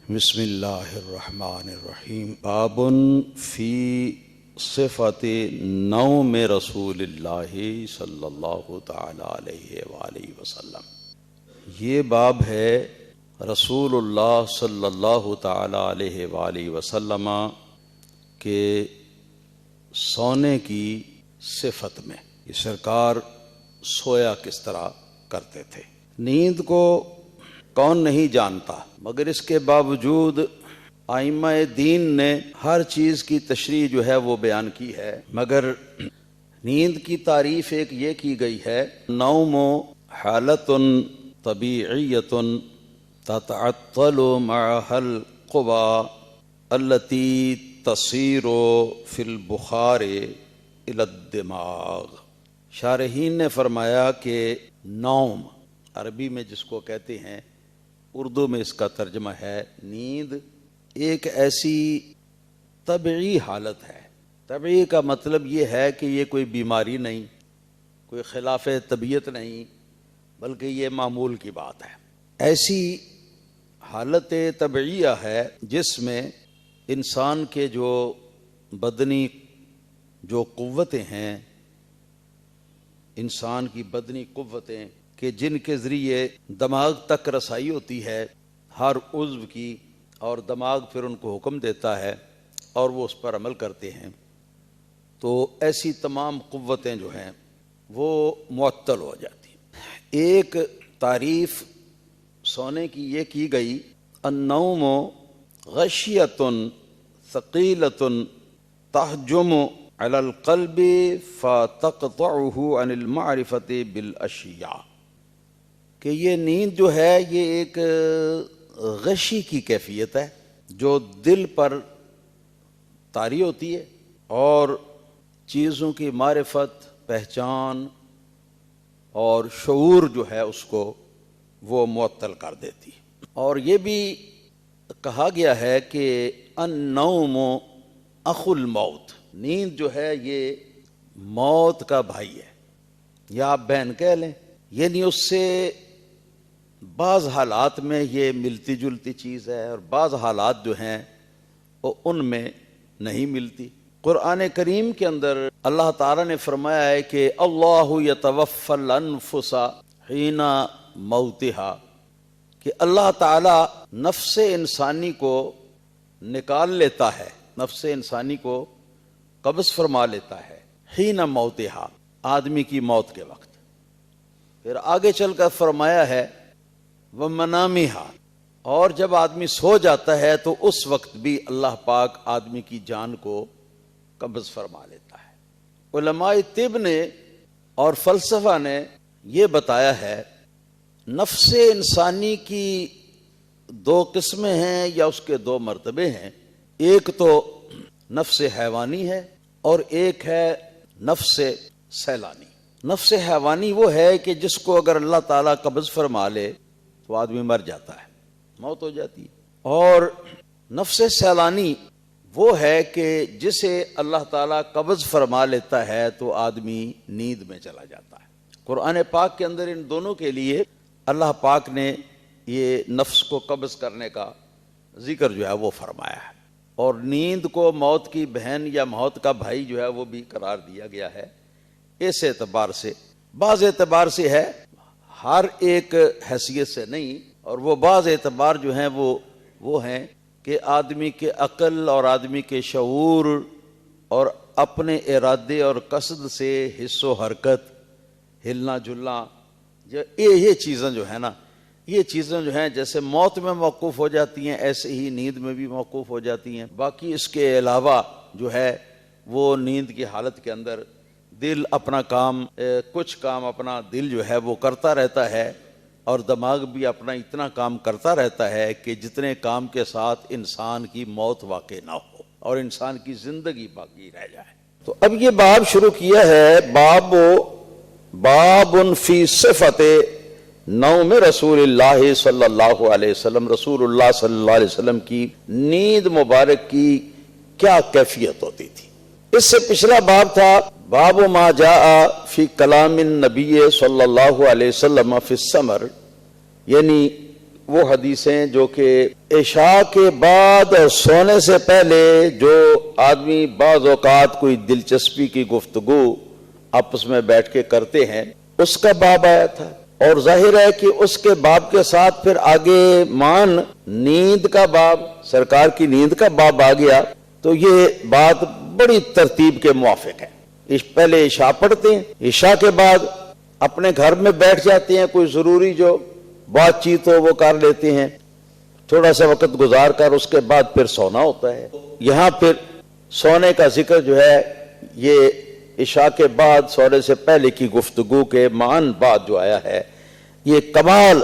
بسم اللہ الرحمن الرحیم باب فی صفت نوم رسول اللہ صلی اللہ تعالی علیہ وآلہ وسلم۔ یہ باب ہے رسول اللہ صلی اللہ تعالی علیہ وآلہ وسلم کے سونے کی صفت میں، یہ سرکار سویا کس طرح کرتے تھے۔ نیند کو کون نہیں جانتا، مگر اس کے باوجود ائمہ دین نے ہر چیز کی تشریح جو ہے وہ بیان کی ہے، مگر نیند کی تعریف ایک یہ کی گئی ہے، نوم حالت طبیعیت تتعطل معها القوى التي تصير في البخار الى الدماغ۔ شارحین نے فرمایا کہ نوم عربی میں جس کو کہتے ہیں، اردو میں اس کا ترجمہ ہے نیند، ایک ایسی طبعی حالت ہے۔ طبعی کا مطلب یہ ہے کہ یہ کوئی بیماری نہیں، کوئی خلاف طبیعت نہیں، بلکہ یہ معمول کی بات ہے۔ ایسی حالت طبعیہ ہے جس میں انسان کے جو بدنی جو قوتیں ہیں، انسان کی بدنی قوتیں کہ جن کے ذریعے دماغ تک رسائی ہوتی ہے ہر عضو کی، اور دماغ پھر ان کو حکم دیتا ہے اور وہ اس پر عمل کرتے ہیں، تو ایسی تمام قوتیں جو ہیں وہ معطل ہو جاتی ہیں۔ ایک تعریف سونے کی یہ کی گئی، النوم غشیۃ ثقیلۃ تہجم علی القلب فتقطعہ عن المعرفۃ بالاشیاء، کہ یہ نیند جو ہے یہ ایک غشی کی کیفیت ہے جو دل پر طاری ہوتی ہے اور چیزوں کی معرفت، پہچان اور شعور جو ہے اس کو وہ معطل کر دیتی ہے۔ اور یہ بھی کہا گیا ہے کہ النوم اخو الموت، نیند جو ہے یہ موت کا بھائی ہے، یا آپ بہن کہہ لیں، یعنی اس سے بعض حالات میں یہ ملتی جلتی چیز ہے اور بعض حالات جو ہیں وہ ان میں نہیں ملتی۔ قرآن کریم کے اندر اللہ تعالیٰ نے فرمایا ہے کہ اللہ یتوفی الانفس حین موتہا، کہ اللہ تعالیٰ نفس انسانی کو نکال لیتا ہے، نفس انسانی کو قبض فرما لیتا ہے، حین موتہا، آدمی کی موت کے وقت۔ پھر آگے چل کر فرمایا ہے ومنامہا، اور جب آدمی سو جاتا ہے تو اس وقت بھی اللہ پاک آدمی کی جان کو قبض فرما لیتا ہے۔ علماء طب نے اور فلسفہ نے یہ بتایا ہے نفس انسانی کی دو قسمیں ہیں یا اس کے دو مرتبے ہیں، ایک تو نفس حیوانی ہے اور ایک ہے نفس سیلانی۔ نفس حیوانی وہ ہے کہ جس کو اگر اللہ تعالیٰ قبض فرما لے تو آدمی مر جاتا ہے، موت ہو جاتی ہے۔ اور نفس سیلانی وہ ہے کہ جسے اللہ تعالیٰ قبض فرما لیتا ہے تو آدمی نیند میں چلا جاتا ہے۔ قرآن پاک کے اندر ان دونوں کے لیے اللہ پاک نے یہ نفس کو قبض کرنے کا ذکر جو ہے وہ فرمایا ہے، اور نیند کو موت کی بہن یا موت کا بھائی جو ہے وہ بھی قرار دیا گیا ہے۔ اس اعتبار سے، بعض اعتبار سے ہے، ہر ایک حیثیت سے نہیں، اور وہ بعض اعتبار جو ہیں وہ ہیں کہ آدمی کے عقل اور آدمی کے شعور اور اپنے ارادے اور قصد سے حس و حرکت، ہلنا جلنا، یہ چیزیں جو ہیں نا، یہ چیزیں جو ہیں جیسے موت میں موقوف ہو جاتی ہیں ایسے ہی نیند میں بھی موقوف ہو جاتی ہیں۔ باقی اس کے علاوہ جو ہے وہ نیند کی حالت کے اندر دل اپنا کام، کچھ کام اپنا دل جو ہے وہ کرتا رہتا ہے، اور دماغ بھی اپنا اتنا کام کرتا رہتا ہے کہ جتنے کام کے ساتھ انسان کی موت واقع نہ ہو اور انسان کی زندگی باقی رہ جائے۔ تو اب یہ باب شروع کیا ہے، باب فی صفت نوم رسول اللہ صلی اللہ علیہ وسلم، رسول اللہ صلی اللہ علیہ وسلم کی نیند مبارک کی کیا کیفیت ہوتی تھی۔ اس سے پچھلا باب تھا باب ما جاء فی کلام النبی صلی اللہ علیہ وسلم فی السمر، یعنی وہ حدیثیں جو کہ عشاء کے بعد اور سونے سے پہلے جو آدمی بعض اوقات کوئی دلچسپی کی گفتگو آپس میں بیٹھ کے کرتے ہیں اس کا باب آیا تھا، اور ظاہر ہے کہ اس کے باب کے ساتھ پھر آگے نیند کا باب، سرکار کی نیند کا باب آ گیا، تو یہ بات بڑی ترتیب کے موافق ہے۔ پہلے عشاء پڑھتے ہیں، عشاء کے بعد اپنے گھر میں بیٹھ جاتے ہیں، کوئی ضروری جو بات چیت ہو وہ کر لیتے ہیں، تھوڑا سا وقت گزار کر اس کے بعد پھر سونا ہوتا ہے۔ یہاں پھر سونے کا ذکر جو ہے یہ عشاء کے بعد سونے سے پہلے کی گفتگو کے مان بعد جو آیا ہے، یہ کمال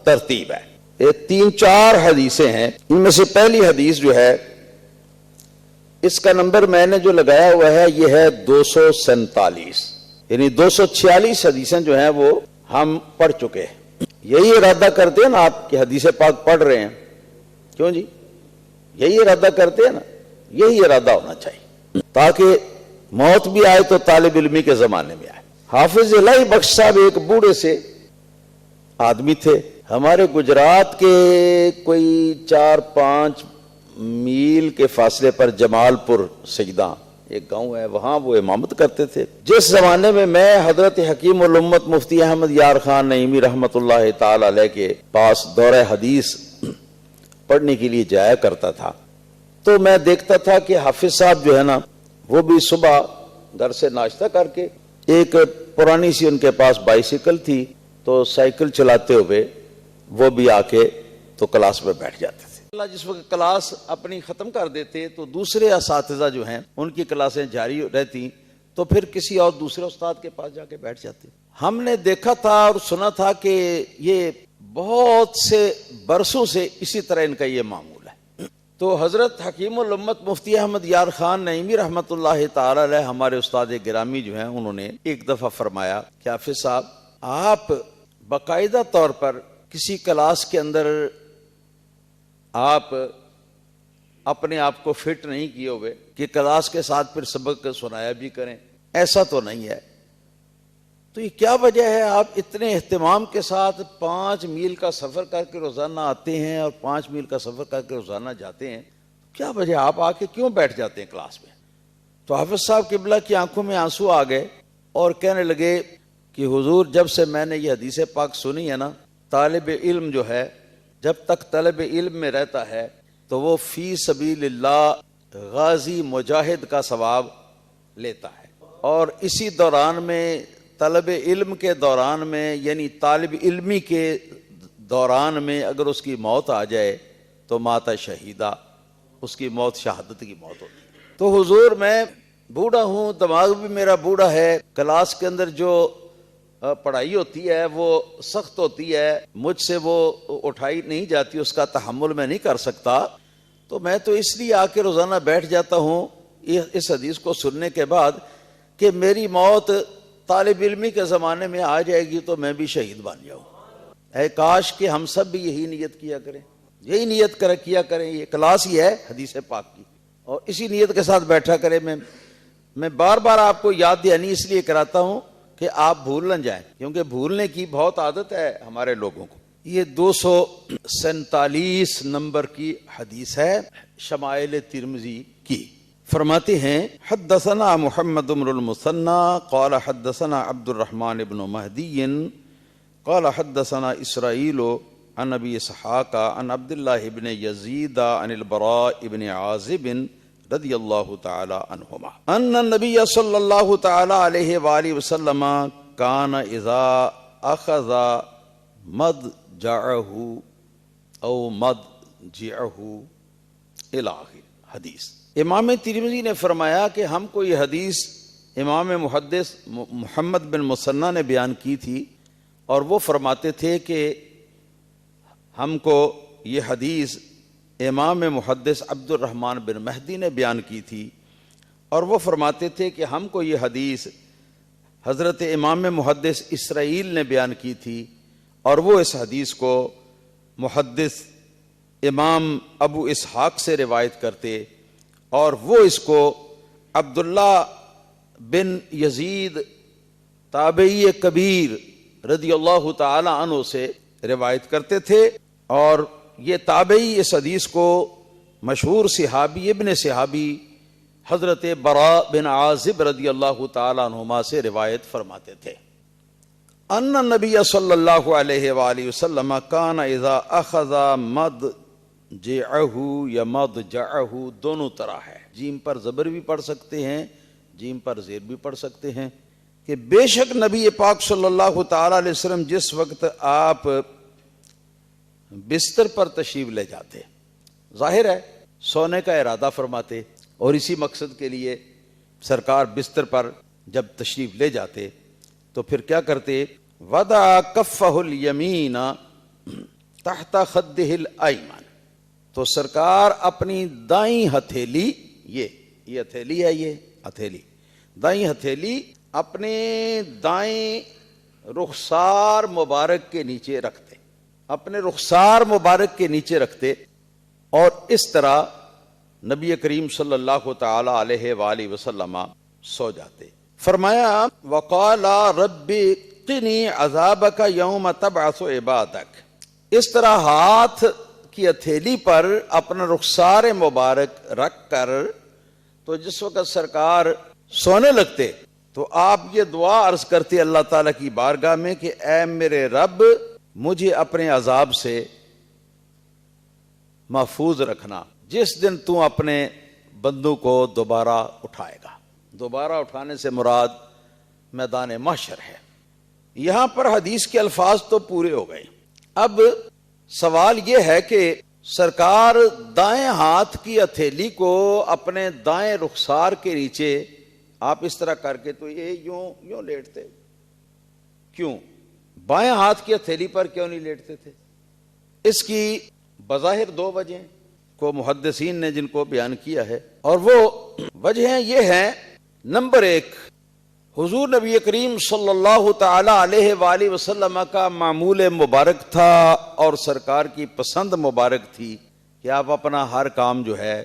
ترتیب ہے۔ یہ 3-4 حدیثیں ہیں، ان میں سے پہلی حدیث جو ہے اس کا نمبر میں نے جو لگایا ہوا ہے یہ ہے 247، یعنی 246 حدیثیں جو ہیں وہ ہم پڑھ چکے ہیں۔ یہی ارادہ کرتے ہیں نا آپ کہ حدیث پاک پڑھ رہے ہیں، کیوں جی؟ یہی ارادہ کرتے ہیں نا، یہی ارادہ ہونا چاہیے تاکہ موت بھی آئے تو طالب علمی کے زمانے میں آئے۔ حافظ الہی بخش صاحب ایک بوڑھے سے آدمی تھے، ہمارے گجرات کے کوئی 4-5 میل کے فاصلے پر جمال پور سجدہ ایک گاؤں ہے، وہاں وہ امامت کرتے تھے۔ جس زمانے میں میں حضرت حکیم الامت مفتی احمد یار خان نعیمی رحمت اللہ تعالی علیہ کے پاس دورہ حدیث پڑھنے کے لیے جایا کرتا تھا، تو میں دیکھتا تھا کہ حافظ صاحب جو ہے نا وہ بھی صبح گھر سے ناشتہ کر کے، ایک پرانی سی ان کے پاس بائیسیکل تھی، تو سائیکل چلاتے ہوئے وہ بھی آ کے تو کلاس میں بیٹھ جاتے تھے۔ اللہ جس وقت کلاس اپنی ختم کر دیتے تو دوسرے اساتذہ جو ہیں ان کی کلاسیں جاری رہتی، تو پھر کسی اور دوسرے استاد کے پاس جا کے بیٹھ جاتے۔ ہم نے دیکھا تھا اور سنا تھا کہ یہ بہت سے برسوں سے اسی طرح ان کا یہ معمول ہے۔ تو حضرت حکیم الامت مفتی احمد یار خان نعیمی رحمت اللہ تعالی علیہ ہمارے استاد گرامی جو ہیں، انہوں نے ایک دفعہ فرمایا کہ حافظ صاحب آپ باقاعدہ طور پر کسی کلاس کے اندر آپ اپنے آپ کو فٹ نہیں کیے ہوئے کہ کلاس کے ساتھ پھر سبق سنایا بھی کریں، ایسا تو نہیں ہے، تو یہ کیا وجہ ہے آپ اتنے اہتمام کے ساتھ 5 میل کا سفر کر کے روزانہ آتے ہیں اور 5 میل کا سفر کر کے روزانہ جاتے ہیں، کیا وجہ آپ آ کے کیوں بیٹھ جاتے ہیں کلاس میں؟ تو حافظ صاحب قبلہ کی آنکھوں میں آنسو آ گئے اور کہنے لگے کہ حضور جب سے میں نے یہ حدیث پاک سنی ہے نا، طالب علم جو ہے جب تک طلب علم میں رہتا ہے تو وہ فی سبیل اللہ غازی مجاہد کا ثواب لیتا ہے، اور اسی دوران میں طلب علم کے دوران میں یعنی طالب علمی کے دوران میں اگر اس کی موت آ جائے تو ماتا شہیدہ، اس کی موت شہادت کی موت ہوتی ہے۔ تو حضور میں بوڑھا ہوں، دماغ بھی میرا بوڑھا ہے، کلاس کے اندر جو پڑھائی ہوتی ہے وہ سخت ہوتی ہے، مجھ سے وہ اٹھائی نہیں جاتی، اس کا تحمل میں نہیں کر سکتا، تو میں تو اس لیے آ کے روزانہ بیٹھ جاتا ہوں اس حدیث کو سننے کے بعد کہ میری موت طالب علمی کے زمانے میں آ جائے گی تو میں بھی شہید بن جاؤں۔ اے کاش کہ ہم سب بھی یہی نیت کیا کریں، یہی نیت کیا کریں، یہ کلاس ہی ہے حدیث پاک کی، اور اسی نیت کے ساتھ بیٹھا کریں۔ میں بار بار آپ کو یاد دہانی اس لیے کراتا ہوں کہ آپ بھول نہ جائیں، کیونکہ بھولنے کی بہت عادت ہے ہمارے لوگوں کو۔ یہ 247 نمبر کی حدیث ہے شمائل ترمذی کی۔ فرماتے ہیں حدثنا محمد بن المثنى قال حدثنا عبد الرحمن بن مہدی قال حدثنا اسرائیل عن ابی اسحاق عن عبد اللہ بن یزید عن البراء بن عازب رضی اللہ تعالی عنہما ان النبی صلی اللہ تعالی علیہ وآلہ وسلم کان اذا اخذ مضجعہ او مضجعہ الی آخر حدیث۔ امام ترمذی نے فرمایا کہ ہم کو یہ حدیث امام محدث محمد بن مثنی نے بیان کی تھی، اور وہ فرماتے تھے کہ ہم کو یہ حدیث امام محدث عبد الرحمن بن مہدی نے بیان کی تھی، اور وہ فرماتے تھے کہ ہم کو یہ حدیث حضرت امام محدث اسرائیل نے بیان کی تھی، اور وہ اس حدیث کو محدث امام ابو اسحاق سے روایت کرتے، اور وہ اس کو عبداللہ بن یزید تابعی کبیر رضی اللہ تعالی عنہ سے روایت کرتے تھے، اور یہ تابعی اس حدیث کو مشہور صحابی ابن صحابی حضرت براء بن عازب رضی اللہ تعالی عنہما سے روایت فرماتے تھے، ان النبی صلی اللہ علیہ وآلہ وسلم کان اذا اخذ مضجعہ یا مضجعہ، دونوں طرح ہے، جیم پر زبر بھی پڑھ سکتے ہیں، جیم پر زیر بھی پڑھ سکتے ہیں، کہ بے شک نبی پاک صلی اللہ تعالی علیہ وسلم جس وقت آپ بستر پر تشریف لے جاتے، ظاہر ہے سونے کا ارادہ فرماتے، اور اسی مقصد کے لیے سرکار بستر پر جب تشریف لے جاتے تو پھر کیا کرتے، وضع کفہ الیمین تحت خدہ الایمن، تو سرکار اپنی دائیں ہتھیلی، یہ ہتھیلی ہے، یہ ہتھیلی، دائیں ہتھیلی اپنے دائیں رخسار مبارک کے نیچے رکھتے، اپنے رخسار مبارک کے نیچے رکھتے، اور اس طرح نبی کریم صلی اللہ تعالی علیہ وآلہ وسلم سو جاتے۔ فرمایا وقال رب قنی عذابک یوم تبعث عبادک، اس طرح ہاتھ کی ہتھیلی پر اپنا رخسار مبارک رکھ کر تو جس وقت سرکار سونے لگتے تو آپ یہ دعا عرض کرتے اللہ تعالیٰ کی بارگاہ میں کہ اے میرے رب مجھے اپنے عذاب سے محفوظ رکھنا جس دن تو اپنے بندوں کو دوبارہ اٹھائے گا۔ دوبارہ اٹھانے سے مراد میدان محشر ہے۔ یہاں پر حدیث کے الفاظ تو پورے ہو گئے، اب سوال یہ ہے کہ سرکار دائیں ہاتھ کی ہتھیلی کو اپنے دائیں رخسار کے نیچے آپ اس طرح کر کے تو یہ یوں لیٹتے، کیوں بائیں ہاتھ کی ہتھیلی پر کیوں نہیں لیٹتے تھے؟ اس کی بظاہر دو وجہیں کو محدثین نے جن کو بیان کیا ہے، اور وہ وجہیں یہ ہیں، نمبر ایک، حضور نبی کریم صلی اللہ تعالی علیہ وآلہ وسلم کا معمول مبارک تھا اور سرکار کی پسند مبارک تھی کہ آپ اپنا ہر کام جو ہے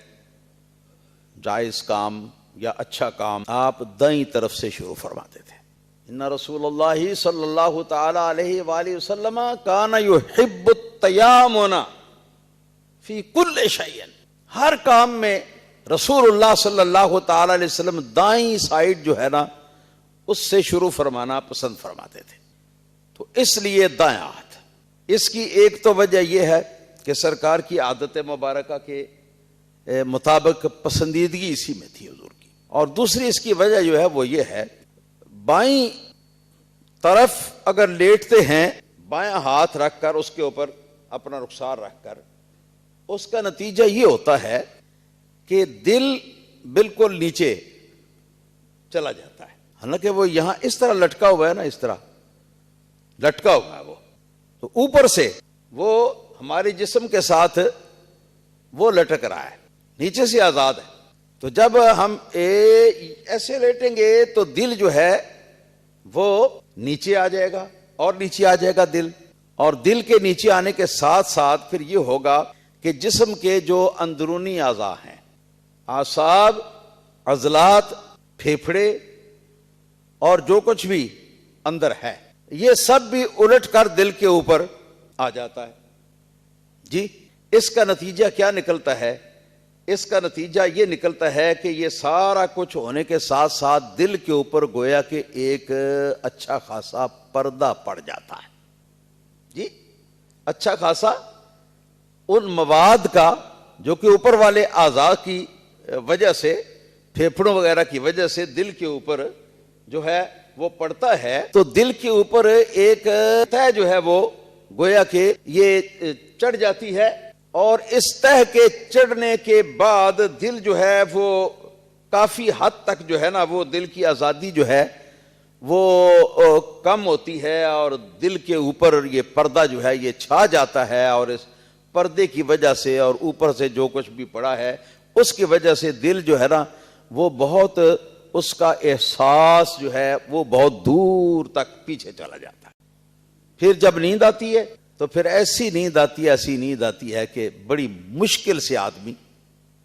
جائز کام یا اچھا کام آپ دائیں طرف سے شروع فرماتے تھے۔ ان رسول اللہ صلی اللہ تعالی علیہ وآلہ وسلم کان یحب التیامن فی کل شیء، ہر کام میں رسول اللہ صلی اللہ تعالی علیہ وسلم دائیں سائیڈ جو ہے نا اس سے شروع فرمانا پسند فرماتے تھے، تو اس لیے دائیں ہاتھ۔ اس کی ایک تو وجہ یہ ہے کہ سرکار کی عادت مبارکہ کے مطابق پسندیدگی اسی میں تھی حضور کی، اور دوسری اس کی وجہ جو ہے وہ یہ ہے، بائیں طرف اگر لیٹتے ہیں بائیں ہاتھ رکھ کر اس کے اوپر اپنا رخسار رکھ کر، اس کا نتیجہ یہ ہوتا ہے کہ دل بالکل نیچے چلا جاتا ہے، حالانکہ وہ یہاں اس طرح لٹکا ہوا ہے نا، اس طرح لٹکا ہوا ہے وہ، تو اوپر سے وہ ہمارے جسم کے ساتھ وہ لٹک رہا ہے، نیچے سے آزاد ہے، تو جب ہم ایسے لیٹیں گے تو دل جو ہے وہ نیچے آ جائے گا، اور نیچے آ جائے گا دل، اور دل کے نیچے آنے کے ساتھ ساتھ پھر یہ ہوگا کہ جسم کے جو اندرونی اعضاء ہیں، اعصاب، عضلات، پھیپھڑے اور جو کچھ بھی اندر ہے، یہ سب بھی الٹ کر دل کے اوپر آ جاتا ہے۔ جی، اس کا نتیجہ کیا نکلتا ہے؟ اس کا نتیجہ یہ نکلتا ہے کہ یہ سارا کچھ ہونے کے ساتھ ساتھ دل کے اوپر گویا کہ ایک اچھا خاصا پردہ پڑ جاتا ہے۔ جی، اچھا خاصا ان مواد کا جو کہ اوپر والے اعضاء کی وجہ سے، پھیپھڑوں وغیرہ کی وجہ سے دل کے اوپر جو ہے وہ پڑتا ہے، تو دل کے اوپر ایک تہ جو ہے وہ گویا کہ یہ چڑھ جاتی ہے، اور اس تہ کے چڑھنے کے بعد دل جو ہے وہ کافی حد تک جو ہے نا وہ دل کی آزادی جو ہے وہ کم ہوتی ہے، اور دل کے اوپر یہ پردہ جو ہے یہ چھا جاتا ہے، اور اس پردے کی وجہ سے اور اوپر سے جو کچھ بھی پڑا ہے اس کی وجہ سے دل جو ہے نا وہ بہت، اس کا احساس جو ہے وہ بہت دور تک پیچھے چلا جاتا ہے۔ پھر جب نیند آتی ہے تو پھر ایسی نیند آتی ہے کہ بڑی مشکل سے آدمی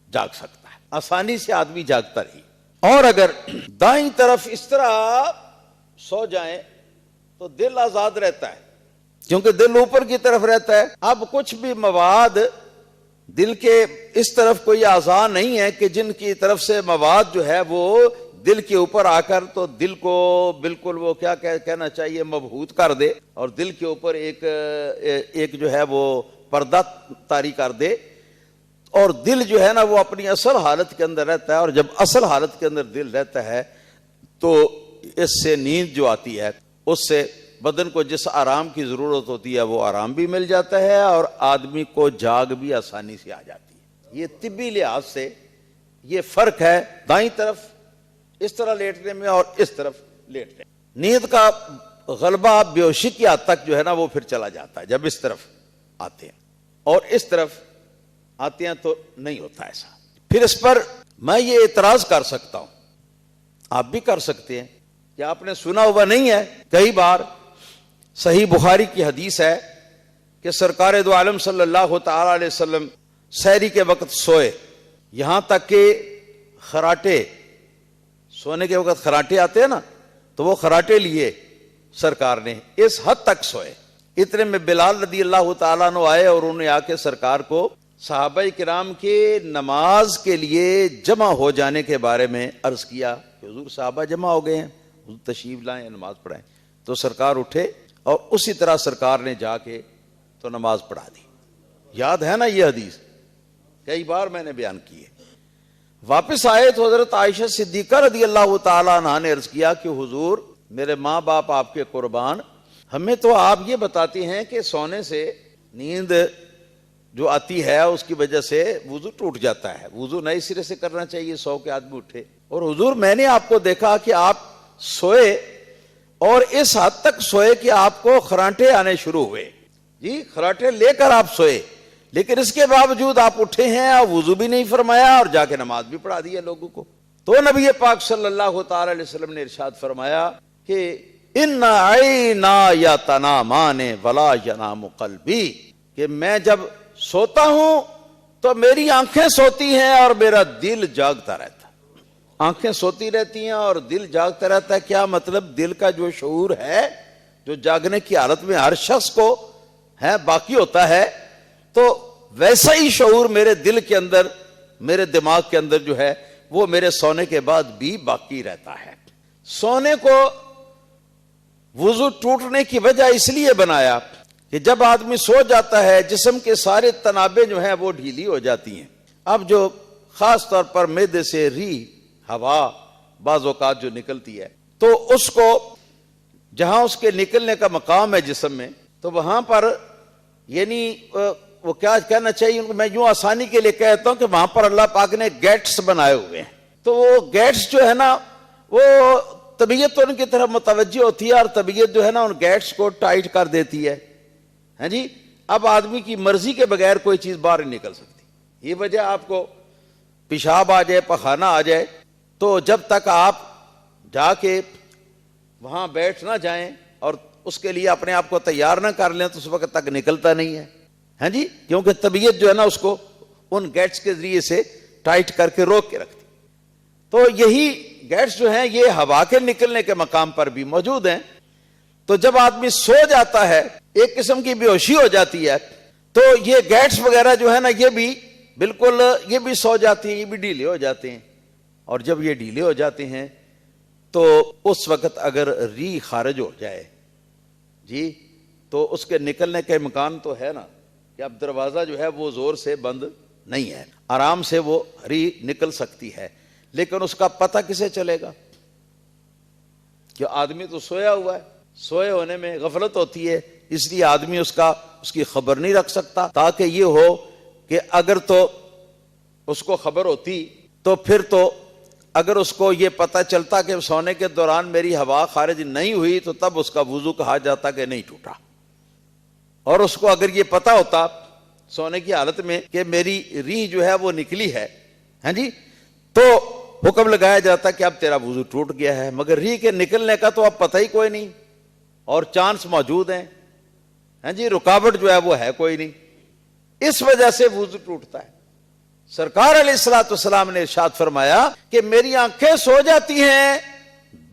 جاگ سکتا ہے، آسانی سے آدمی جاگتا نہیں۔ اور اگر دائیں طرف اس طرح سو جائیں تو دل آزاد رہتا ہے، کیونکہ دل اوپر کی طرف رہتا ہے. اب کچھ بھی مواد دل کے اس طرف کوئی اعضاء نہیں ہے کہ جن کی طرف سے مواد جو ہے وہ دل کے اوپر آ کر تو دل کو بالکل وہ کیا کہنا چاہیے مبہوت کر دے اور دل کے اوپر ایک جو ہے وہ پردہ طاری کر دے، اور دل جو ہے نا وہ اپنی اصل حالت کے اندر رہتا ہے. اور جب اصل حالت کے اندر دل رہتا ہے تو اس سے نیند جو آتی ہے اس سے بدن کو جس آرام کی ضرورت ہوتی ہے وہ آرام بھی مل جاتا ہے اور آدمی کو جاگ بھی آسانی سے آ جاتی ہے. یہ طبی لحاظ سے یہ فرق ہے دائیں طرف اس طرح لیٹنے میں اور اس طرف لیٹنے میں. نیند کا غلبہ بے ہوشی کی حد تک جو ہے نا وہ پھر چلا جاتا ہے جب اس طرف آتے ہیں، اور اس طرف آتے ہیں تو نہیں ہوتا ایسا. پھر اس پر میں یہ اعتراض کر سکتا ہوں، آپ بھی کر سکتے ہیں کہ آپ نے سنا ہوا نہیں ہے، کئی بار صحیح بخاری کی حدیث ہے کہ سرکار دو عالم صلی اللہ تعالی علیہ وسلم سحری کے وقت سوئے، یہاں تک کہ خراٹے، سونے کے وقت خراٹے آتے ہیں نا، تو وہ خراٹے لیے سرکار نے، اس حد تک سوئے. اتنے میں بلال رضی اللہ تعالیٰ عنہ آئے اور انہوں نے آ کے سرکار کو صحابہ کرام کے نماز کے لیے جمع ہو جانے کے بارے میں عرض کیا کہ حضور صحابہ جمع ہو گئے ہیں، حضور تشریف لائیں نماز پڑھائیں. تو سرکار اٹھے اور اسی طرح سرکار نے جا کے تو نماز پڑھا دی. یاد ہے نا یہ حدیث، کئی بار میں نے بیان کی ہے. واپس آئے تو حضرت عائشہ صدیقہ رضی اللہ تعالیٰ عنہا نے عرض کیا کہ حضور میرے ماں باپ آپ کے قربان، ہمیں تو آپ یہ بتاتے ہیں کہ سونے سے نیند جو آتی ہے اس کی وجہ سے وضو ٹوٹ جاتا ہے، وضو نئے سرے سے کرنا چاہیے سو کے آدمی اٹھے. اور حضور میں نے آپ کو دیکھا کہ آپ سوئے اور اس حد تک سوئے کہ آپ کو خراٹے آنے شروع ہوئے. جی خراٹے لے کر آپ سوئے، لیکن اس کے باوجود آپ اٹھے ہیں اور وضو بھی نہیں فرمایا اور جا کے نماز بھی پڑھا دی ہے لوگوں کو. تو نبی پاک صلی اللہ تعالی علیہ وسلم نے ارشاد فرمایا کہ ان عینا یتنامان ولا ینام قلبی، کہ میں جب سوتا ہوں تو میری آنکھیں سوتی ہیں اور میرا دل جاگتا رہتا ہے. آنکھیں سوتی رہتی ہیں اور دل جاگتا رہتا ہے. کیا مطلب؟ دل کا جو شعور ہے جو جاگنے کی حالت میں ہر شخص کو ہے باقی ہوتا ہے، تو ویسا ہی شعور میرے دل کے اندر، میرے دماغ کے اندر جو ہے وہ میرے سونے کے بعد بھی باقی رہتا ہے. سونے کو وضو ٹوٹنے کی وجہ اس لیے بنایا کہ جب آدمی سو جاتا ہے جسم کے سارے تنابیں جو ہیں وہ ڈھیلی ہو جاتی ہیں. اب جو خاص طور پر معدے سے ہوا بعض اوقات جو نکلتی ہے تو اس کو جہاں اس کے نکلنے کا مقام ہے جسم میں، تو وہاں پر یعنی وہ کیا کہنا چاہیے، میں یوں آسانی کے لیے کہتا ہوں کہ وہاں پر اللہ پاک نے گیٹس بنائے ہوئے ہیں. تو وہ گیٹس جو ہے نا وہ طبیعت تو ان کی طرف متوجہ ہوتی ہے اور طبیعت جو ہے نا ان گیٹس کو ٹائٹ کر دیتی ہے. ہاں جی، اب آدمی کی مرضی کے بغیر کوئی چیز باہر نہیں نکل سکتی. یہ وجہ آپ کو پیشاب آ جائے، پخانہ آ جائے، تو جب تک آپ جا کے وہاں بیٹھ نہ جائیں اور اس کے لیے اپنے آپ کو تیار نہ کر لیں تو اس وقت تک نکلتا نہیں ہے. ہاں جی، کیونکہ طبیعت جو ہے نا اس کو ان گیٹس کے ذریعے سے ٹائٹ کر کے روک کے رکھتی. تو یہی گیٹس جو ہیں یہ ہوا کے نکلنے کے مقام پر بھی موجود ہیں. تو جب آدمی سو جاتا ہے ایک قسم کی بے ہوشی ہو جاتی ہے تو یہ گیٹس وغیرہ جو ہے نا یہ بھی بالکل یہ بھی سو جاتی ہیں، یہ بھی ڈھیلے ہو جاتے ہیں. اور جب یہ ڈھیلے ہو جاتے ہیں تو اس وقت اگر ری خارج ہو جائے جی تو اس کے نکلنے کا امکان تو ہے نا کہ اب دروازہ جو ہے وہ زور سے بند نہیں ہے، آرام سے وہ ری نکل سکتی ہے. لیکن اس کا پتہ کسے چلے گا کہ آدمی تو سویا ہوا ہے، سوئے ہونے میں غفلت ہوتی ہے، اس لیے آدمی اس کی خبر نہیں رکھ سکتا. تاکہ یہ ہو کہ اگر تو اس کو خبر ہوتی تو پھر تو اگر اس کو یہ پتہ چلتا کہ سونے کے دوران میری ہوا خارج نہیں ہوئی تو تب اس کا وضو کہا جاتا کہ نہیں ٹوٹا. اور اس کو اگر یہ پتہ ہوتا سونے کی حالت میں کہ میری ریح جو ہے وہ نکلی ہے، ہاں جی، تو حکم لگایا جاتا کہ اب تیرا وضو ٹوٹ گیا ہے. مگر ریح کے نکلنے کا تو اب پتہ ہی کوئی نہیں اور چانس موجود ہیں، ہاں جی، رکاوٹ جو ہے وہ ہے کوئی نہیں، اس وجہ سے وضو ٹوٹتا ہے. سرکار علیہ الصلوۃ والسلام نے ارشاد فرمایا کہ میری آنکھیں سو جاتی ہیں،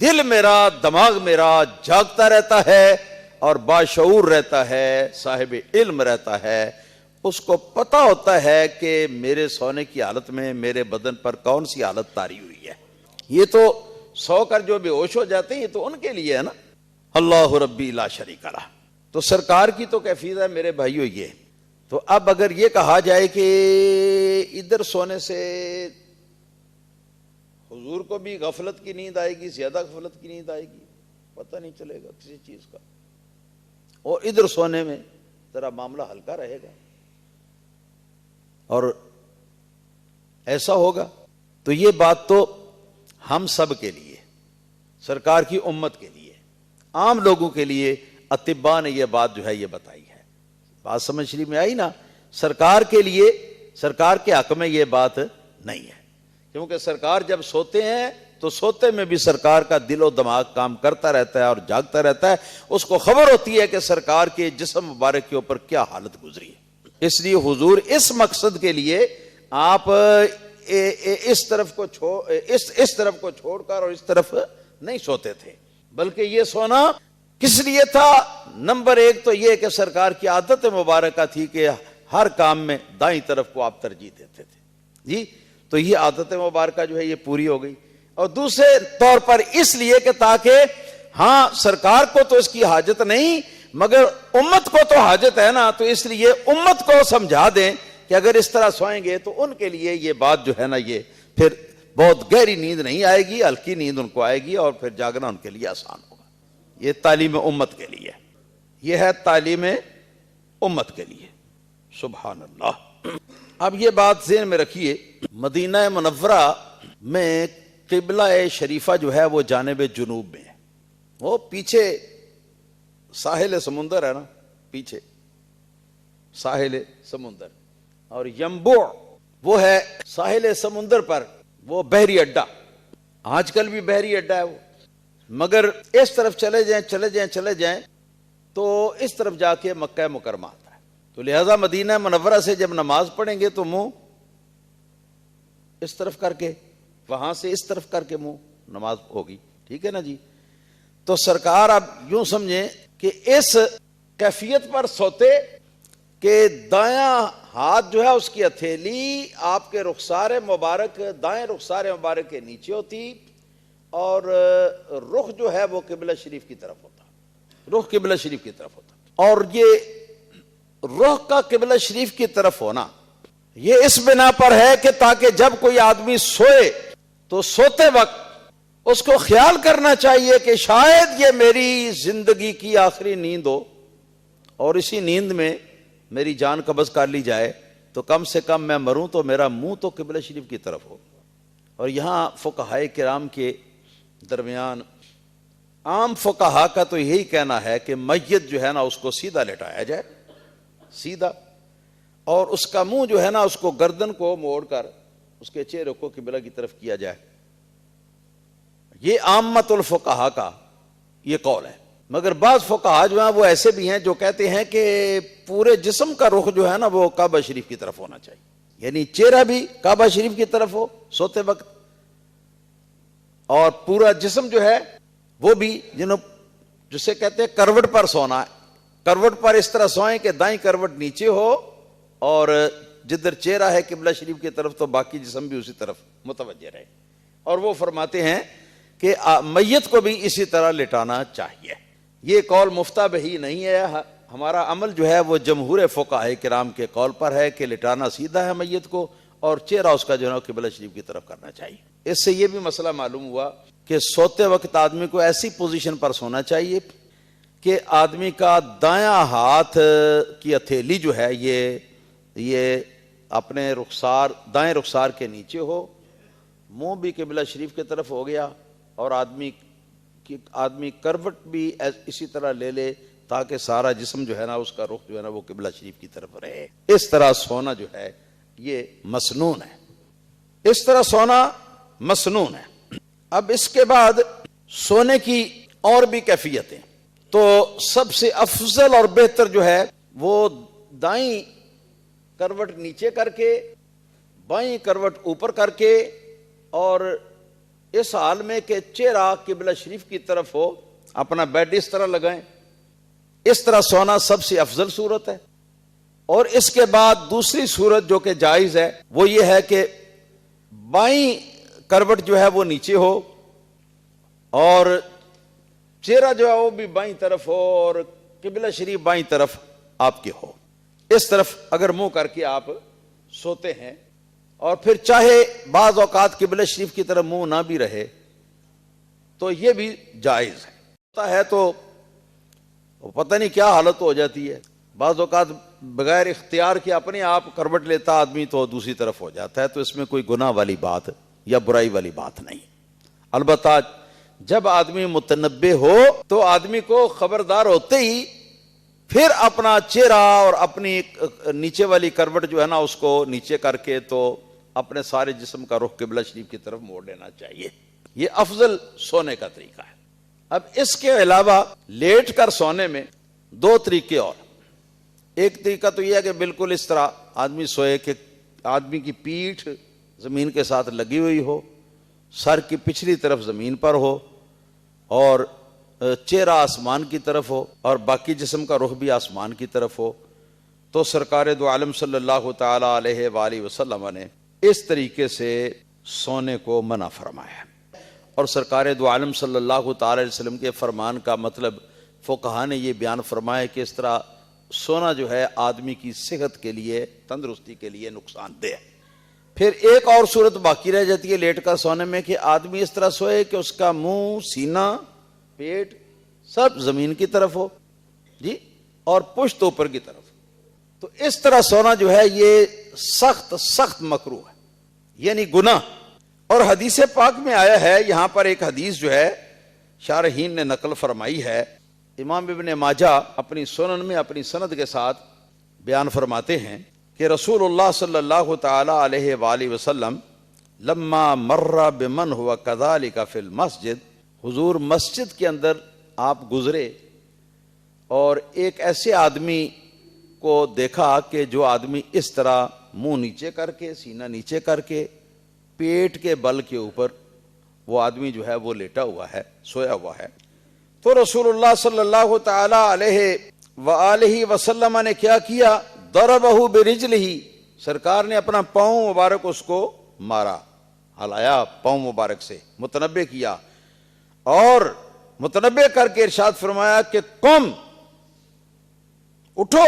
دل میرا، دماغ میرا جاگتا رہتا ہے اور باشعور رہتا ہے، صاحب علم رہتا ہے، اس کو پتہ ہوتا ہے کہ میرے سونے کی حالت میں میرے بدن پر کون سی حالت طاری ہوئی ہے۔ یہ تو سو کر جو بے ہوش ہو جاتے ہیں یہ تو ان کے لیے ہے نا۔ اللہ ربی لا شریک لہ، تو سرکار کی تو کیفیت ہے میرے بھائیو یہ۔ تو اب اگر یہ کہا جائے کہ ادھر سونے سے حضور کو بھی غفلت کی نیند آئے گی، زیادہ غفلت کی نیند آئے گی، پتہ نہیں چلے گا کسی چیز کا، اور ادھر سونے میں ذرا معاملہ ہلکا رہے گا، اور ایسا ہوگا۔ تو یہ بات تو ہم سب کے لیے، سرکار کی امت کے لیے، عام لوگوں کے لیے اطباء نے یہ بات جو ہے یہ بتائی ہے۔ بات سمجھ شریف میں آئی نا؟ سرکار کے لیے، سرکار کے حق میں یہ بات نہیں ہے، کیونکہ سرکار جب سوتے ہیں تو سوتے میں بھی سرکار کا دل و دماغ کام کرتا رہتا ہے اور جاگتا رہتا ہے، اس کو خبر ہوتی ہے کہ سرکار کے جسم مبارک کے اوپر کیا حالت گزری ہے۔ اس لیے حضور اس مقصد کے لیے آپ اس طرف کو چھوڑ کر اور اس طرف نہیں سوتے تھے، بلکہ یہ سونا کس لیے تھا؟ نمبر ایک تو یہ کہ سرکار کی عادت مبارکہ تھی کہ ہر کام میں دائیں طرف کو آپ ترجیح دیتے تھے جی، تو یہ عادت مبارکہ جو ہے یہ پوری ہو گئی۔ اور دوسرے طور پر اس لیے کہ تاکہ ہاں سرکار کو تو اس کی حاجت نہیں مگر امت کو تو حاجت ہے نا، تو اس لیے امت کو سمجھا دیں کہ اگر اس طرح سوئیں گے تو ان کے لیے یہ بات جو ہے نا یہ پھر بہت گہری نیند نہیں آئے گی، ہلکی نیند ان کو آئے گی اور پھر جاگنا ان کے لیے آسان ہوگا۔ یہ تعلیم امت کے لیے، یہ ہے تعلیم امت کے لیے۔ سبحان اللہ۔ اب یہ بات ذہن میں رکھیے، مدینہ منورہ میں قبلہ شریفہ جو ہے وہ جانب جنوب میں ہے، وہ پیچھے ساحل سمندر ہے نا، پیچھے ساحل سمندر، اور ینبوع وہ ہے ساحل سمندر پر، وہ بحری اڈا، آج کل بھی بحری اڈا ہے وہ، مگر اس طرف چلے جائیں تو اس طرف جا کے مکہ مکرمہ آتا ہے۔ تو لہذا مدینہ منورہ سے جب نماز پڑھیں گے تو منہ اس طرف کر کے، وہاں سے اس طرف کر کے منہ نماز ہوگی، ٹھیک ہے نا جی۔ تو سرکار اب یوں سمجھیں کہ اس کیفیت پر سوتے کہ دایاں ہاتھ جو ہے اس کی ہتھیلی آپ کے رخسار مبارک، دائیں رخسار مبارک کے نیچے ہوتی، اور رخ جو ہے وہ قبلہ شریف کی طرف ہوتا، رخ قبلہ شریف کی طرف ہوتا۔ اور یہ رخ کا قبلہ شریف کی طرف ہونا یہ اس بنا پر ہے کہ تاکہ جب کوئی آدمی سوئے تو سوتے وقت اس کو خیال کرنا چاہیے کہ شاید یہ میری زندگی کی آخری نیند ہو اور اسی نیند میں میری جان قبض کر لی جائے، تو کم سے کم میں مروں تو میرا منہ تو قبلہ شریف کی طرف ہو۔ اور یہاں فقہائے کرام کے درمیان عام فقہا کا تو یہی کہنا ہے کہ میت جو ہے نا اس کو سیدھا لٹایا جائے، سیدھا، اور اس کا منہ جو ہے نا اس کو گردن کو موڑ کر اس کے چہرے کو قبلہ کی طرف کیا جائے۔ یہ عامت الفقہا کا یہ قول ہے، مگر بعض فقہا جو ہیں وہ ایسے بھی ہیں جو کہتے ہیں کہ پورے جسم کا رخ جو ہے نا وہ کعبہ شریف کی طرف ہونا چاہیے، یعنی چہرہ بھی کعبہ شریف کی طرف ہو سوتے وقت، اور پورا جسم جو ہے وہ بھی جسے کہتے ہیں کروٹ پر سونا ہے، کروٹ پر اس طرح سوئیں کہ دائیں کروٹ نیچے ہو اور جدھر چہرہ ہے قبلہ شریف کی طرف تو باقی جسم بھی اسی طرف متوجہ رہے۔ اور وہ فرماتے ہیں کہ میت کو بھی اسی طرح لٹانا چاہیے۔ یہ قول مفتہ بہی نہیں ہے، ہمارا عمل جو ہے وہ جمہور فقہائے کرام کے قول پر ہے کہ لٹانا سیدھا ہے میت کو، اور چہرہ اس کا جو ہے قبلہ شریف کی طرف کرنا چاہیے۔ اس سے یہ بھی مسئلہ معلوم ہوا کہ سوتے وقت آدمی کو ایسی پوزیشن پر سونا چاہیے کہ آدمی کا دایاں ہاتھ کی ہتھیلی جو ہے یہ اپنے رخسار، دائیں رخسار کے نیچے ہو، منہ بھی قبلہ شریف کی طرف ہو گیا، اور آدمی کروٹ بھی اسی طرح لے لے تاکہ سارا جسم جو ہے نا اس کا رخ جو ہے نا وہ قبلہ شریف کی طرف رہے۔ اس طرح سونا جو ہے یہ مسنون ہے، اس طرح سونا مسنون ہے۔ اب اس کے بعد سونے کی اور بھی کیفیتیں، تو سب سے افضل اور بہتر جو ہے وہ دائیں کروٹ نیچے کر کے، بائیں کروٹ اوپر کر کے، اور اس حال میں کہ چہرہ قبلہ شریف کی طرف ہو، اپنا بیڈ اس طرح لگائیں اس طرح سونا سب سے افضل صورت ہے۔ اور اس کے بعد دوسری صورت جو کہ جائز ہے وہ یہ ہے کہ بائیں کروٹ جو ہے وہ نیچے ہو اور چہرہ جو ہے وہ بھی بائیں طرف ہو اور قبلہ شریف بائیں طرف آپ کے ہو۔ اس طرف اگر منہ کر کے آپ سوتے ہیں اور پھر چاہے بعض اوقات قبلہ شریف کی طرف منہ نہ بھی رہے تو یہ بھی جائز ہے۔ ہوتا ہے تو پتہ نہیں کیا حالت ہو جاتی ہے، بعض اوقات بغیر اختیار کے اپنے آپ کروٹ لیتا آدمی تو دوسری طرف ہو جاتا ہے، تو اس میں کوئی گناہ والی بات یا برائی والی بات نہیں۔ البتہ جب آدمی متنبہ ہو تو آدمی کو خبردار ہوتے ہی پھر اپنا چہرہ اور اپنی نیچے والی کروٹ جو ہے نا اس کو نیچے کر کے تو اپنے سارے جسم کا رخ قبلہ شریف کی طرف موڑ لینا چاہیے۔ یہ افضل سونے کا طریقہ ہے۔ اب اس کے علاوہ لیٹ کر سونے میں دو طریقے اور، ایک طریقہ تو یہ ہے کہ بالکل اس طرح آدمی سوئے کہ آدمی کی پیٹھ زمین کے ساتھ لگی ہوئی ہو، سر کی پچھلی طرف زمین پر ہو اور چہرہ آسمان کی طرف ہو اور باقی جسم کا رخ بھی آسمان کی طرف ہو۔ تو سرکار دو عالم صلی اللہ تعالی علیہ وآلہ وسلم نے اس طریقے سے سونے کو منع فرمایا، اور سرکار دو عالم صلی اللہ تعالی علیہ وسلم کے فرمان کا مطلب فقہا نے یہ بیان فرمایا کہ اس طرح سونا جو ہے آدمی کی صحت کے لیے، تندرستی کے لیے نقصان دہ ہے۔ پھر ایک اور صورت باقی رہ جاتی ہے لیٹ کر سونے میں کہ آدمی اس طرح سوئے کہ اس کا منہ، سینہ، پیٹ سب زمین کی طرف ہو جی اور پشت اوپر کی طرف۔ تو اس طرح سونا جو ہے یہ سخت مکروہ ہے، یعنی گناہ۔ اور حدیث پاک میں آیا ہے، یہاں پر ایک حدیث جو ہے شارحین نے نقل فرمائی ہے، امام ابن ماجہ اپنی سنن میں اپنی سند کے ساتھ بیان فرماتے ہیں کہ رسول اللہ صلی اللہ تعالی علیہ وآلہ وسلم لما مر بمن ہوا کذالک فی المسجد، حضور مسجد کے اندر آپ گزرے اور ایک ایسے آدمی کو دیکھا کہ جو آدمی اس طرح منہ نیچے کر کے، سینہ نیچے کر کے، پیٹ کے بل کے اوپر وہ آدمی جو ہے وہ لیٹا ہوا ہے، سویا ہوا ہے۔ تو رسول اللہ صلی اللہ تعالی علیہ وآلہ وسلم نے کیا کیا؟ ضربہ برجلہ، سرکار نے اپنا پاؤں مبارک اس کو مارا، ہلایا پاؤں مبارک سے، متنبہ کیا اور متنبہ کر کے ارشاد فرمایا کہ قم، اٹھو،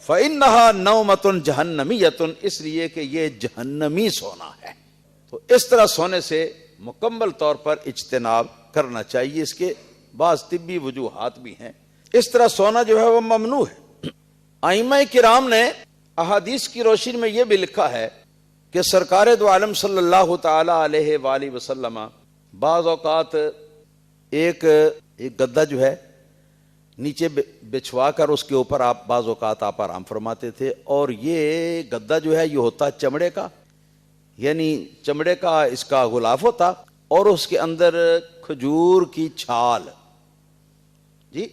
فإنها نومۃ جہنمیۃ، اس لیے کہ یہ جہنمی سونا ہے۔ تو اس طرح سونے سے مکمل طور پر اجتناب کرنا چاہیے، اس کے بعض طبی وجوہات بھی ہیں۔ اس طرح سونا جو ہے وہ ممنوع ہے۔ ائمہ کرام نے احادیث کی روشنی میں یہ بھی لکھا ہے کہ سرکار دو عالم صلی اللہ تعالی علیہ وآلہ وسلم بعض اوقات ایک گدا جو ہے نیچے بچھوا کر اس کے اوپر آپ بعض اوقات آپ آرام فرماتے تھے، اور یہ گدا جو ہے یہ ہوتا چمڑے کا، یعنی چمڑے کا اس کا غلاف ہوتا اور اس کے اندر کھجور کی چھال، جی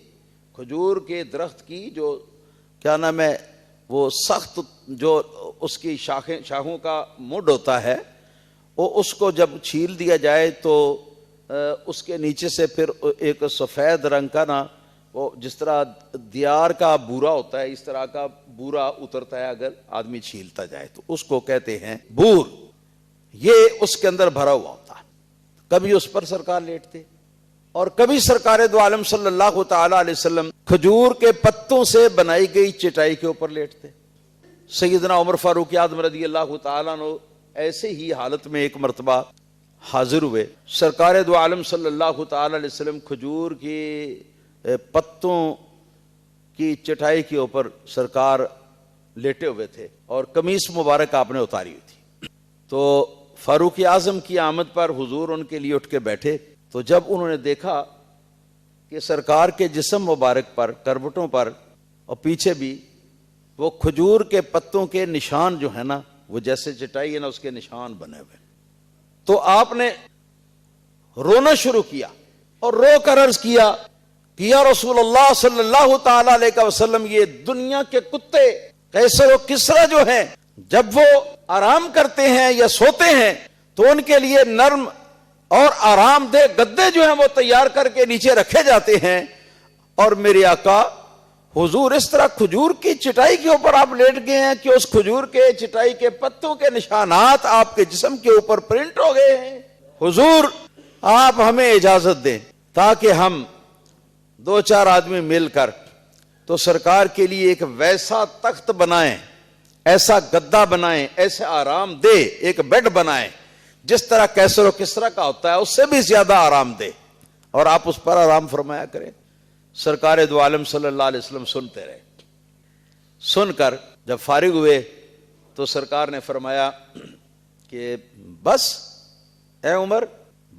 کھجور کے درخت کی جو کیا نام ہے وہ سخت جو اس کی شاخوں کا مڈ ہوتا ہے، وہ اس کو جب چھیل دیا جائے تو اس کے نیچے سے پھر ایک سفید رنگ کا نا وہ جس طرح دیار کا بورا ہوتا ہے اس طرح کا بورا اترتا ہے اگر آدمی چھیلتا جائے تو، اس کو کہتے ہیں بور۔ یہ اس کے اندر بھرا ہوا ہوتا ہے، کبھی اس پر سرکار لیٹتے اور کبھی سرکار دو عالم صلی اللہ تعالی علیہ وسلم کھجور کے پتوں سے بنائی گئی چٹائی کے اوپر لیٹتے۔ سیدنا عمر فاروق اعظم رضی اللہ تعالیٰ عنہ ایسے ہی حالت میں ایک مرتبہ حاضر ہوئے، سرکار دو عالم صلی اللہ تعالی علیہ وسلم کھجور کی پتوں کی چٹائی کے اوپر سرکار لیٹے ہوئے تھے اور قمیص مبارک آپ نے اتاری ہوئی تھی۔ تو فاروق اعظم کی آمد پر حضور ان کے لیے اٹھ کے بیٹھے، تو جب انہوں نے دیکھا کہ سرکار کے جسم مبارک پر، کروٹوں پر اور پیچھے بھی وہ کھجور کے پتوں کے نشان جو ہے نا، وہ جیسے چٹائی ہے نا اس کے نشان بنے ہوئے، تو آپ نے رونا شروع کیا اور رو کر عرض کیا کہ یا رسول اللہ صلی اللہ تعالی علیہ وسلم، یہ دنیا کے کتے قیصر و کسریٰ جو ہیں جب وہ آرام کرتے ہیں یا سوتے ہیں تو ان کے لیے نرم اور آرام دہ گدے جو ہیں وہ تیار کر کے نیچے رکھے جاتے ہیں، اور میرے آقا حضور اس طرح کھجور کی چٹائی کے اوپر آپ لیٹ گئے ہیں کہ اس کھجور کے چٹائی کے پتوں کے نشانات آپ کے جسم کے اوپر پرنٹ ہو گئے ہیں. حضور آپ ہمیں اجازت دیں تاکہ ہم 2-4 آدمی مل کر تو سرکار کے لیے ایک ویسا تخت بنائیں, ایسا گدا بنائیں, ایسے آرام دہ ایک بیڈ بنائیں جس طرح کیسر و کسرا کا ہوتا ہے, اس سے بھی زیادہ آرام دہ, اور آپ اس پر آرام فرمایا کریں. سرکار دو عالم صلی اللہ علیہ وسلم سنتے رہے. سن کر جب فارغ ہوئے تو سرکار نے فرمایا کہ بس اے عمر,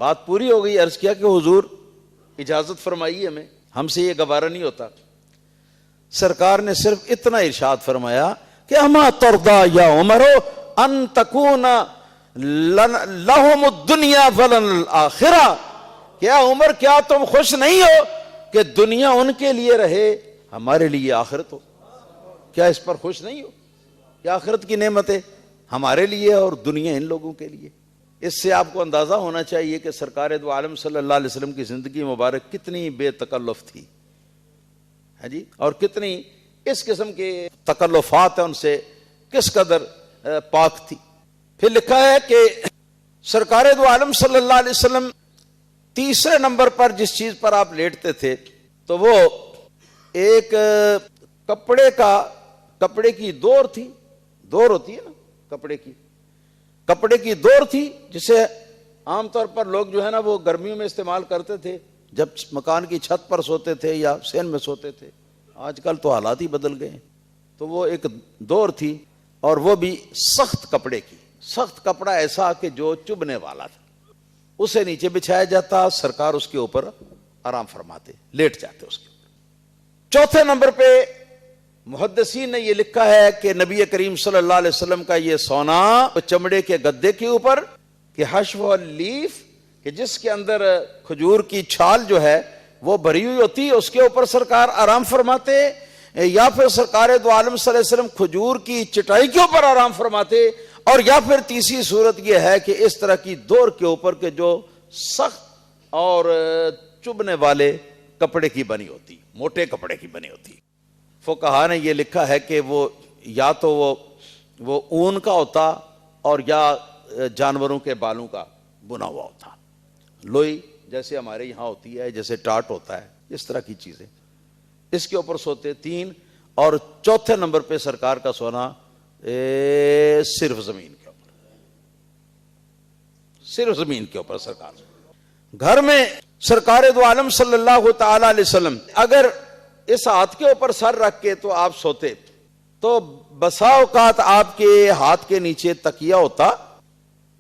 بات پوری ہو گئی. عرض کیا کہ حضور اجازت فرمائیے, ہم سے یہ گوارا نہیں ہوتا. سرکار نے صرف اتنا ارشاد فرمایا کہ اما ترضا یا عمر ان تکون لہم الدنیا ولن الآخرہ, کیا عمر کیا تم خوش نہیں ہو کہ دنیا ان کے لیے رہے, ہمارے لیے آخرت ہو؟ کیا اس پر خوش نہیں ہو کہ آخرت کی نعمتیں ہمارے لیے اور دنیا ان لوگوں کے لیے؟ اس سے آپ کو اندازہ ہونا چاہیے کہ سرکار دو عالم صلی اللہ علیہ وسلم کی زندگی مبارک کتنی بے تکلف تھی, ہے جی, اور کتنی اس قسم کے تکلفات ہیں ان سے کس قدر پاک تھی. پھر لکھا ہے کہ سرکار دو عالم صلی اللہ علیہ وسلم تیسرے نمبر پر جس چیز پر آپ لیٹتے تھے تو وہ ایک کپڑے کی دور تھی. دور ہوتی ہے نا کپڑے کی دور تھی, جسے عام طور پر لوگ جو ہے نا وہ گرمیوں میں استعمال کرتے تھے جب مکان کی چھت پر سوتے تھے یا سین میں سوتے تھے. آج کل تو حالات ہی بدل گئے. تو وہ ایک دور تھی اور وہ بھی سخت کپڑے کی, سخت کپڑا ایسا کہ جو چبھنے والا تھا. اسے نیچے بچھایا جاتا, سرکار اس کے اوپر آرام فرماتے, لیٹ جاتے اس کے اوپر. چوتھے نمبر پہ محدثین نے یہ لکھا ہے کہ نبی کریم صلی اللہ علیہ وسلم کا یہ سونا چمڑے کے گدے کے اوپر کہ حشو اللیف, کہ جس کے اندر کھجور کی چھال جو ہے وہ بھری ہوئی ہوتی, اس کے اوپر سرکار آرام فرماتے, یا پھر سرکار دو عالم صلی اللہ علیہ وسلم کھجور کی چٹائی کے اوپر آرام فرماتے, اور یا پھر تیسری صورت یہ ہے کہ اس طرح کی دور کے اوپر کہ جو سخت اور چبھنے والے کپڑے کی بنی ہوتی, موٹے کپڑے کی بنی ہوتی. فقہا نے یہ لکھا ہے کہ وہ یا تو وہ اون کا ہوتا اور یا جانوروں کے بالوں کا بنا ہوا ہوتا. لوئی جیسے ہمارے یہاں ہوتی ہے, جیسے ٹاٹ ہوتا ہے, اس طرح کی چیزیں اس کے اوپر سوتے. 3 اور چوتھے نمبر پہ سرکار کا سونا صرف زمین کے اوپر, صرف زمین کے اوپر سرکار. گھر میں سرکار دو عالم صلی اللہ تعالی علیہ وسلم اگر اس ہاتھ کے اوپر سر رکھ کے تو آپ سوتے تو بسا اوقات آپ کے ہاتھ کے نیچے تکیہ ہوتا,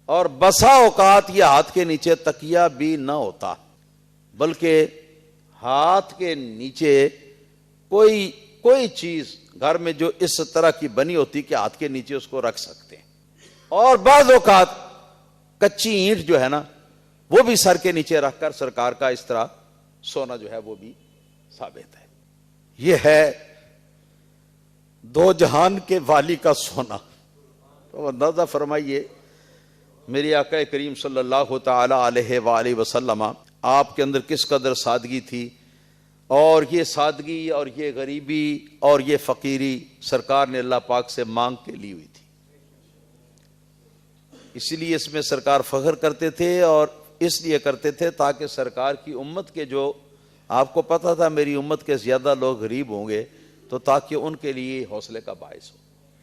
اور بسا اوقات یہ ہاتھ کے نیچے تکیہ بھی نہ ہوتا, بلکہ ہاتھ کے نیچے کوئی چیز گھر میں جو اس طرح کی بنی ہوتی کہ ہاتھ کے نیچے اس کو رکھ سکتے ہیں. اور بعض اوقات کچی اینٹ جو ہے نا وہ بھی سر کے نیچے رکھ کر سرکار کا اس طرح سونا جو ہے وہ بھی ثابت ہے. یہ ہے دو جہان کے والی کا سونا. تو اندازہ فرمائیے میری آقا کریم صلی اللہ تعالی علیہ وآلہ وسلم آپ کے اندر کس قدر سادگی تھی, اور یہ سادگی اور یہ غریبی اور یہ فقیری سرکار نے اللہ پاک سے مانگ کے لی ہوئی تھی. اسی لیے اس میں سرکار فخر کرتے تھے, اور اس لیے کرتے تھے تاکہ سرکار کی امت کے جو, آپ کو پتا تھا میری امت کے زیادہ لوگ غریب ہوں گے, تو تاکہ ان کے لیے حوصلے کا باعث ہو.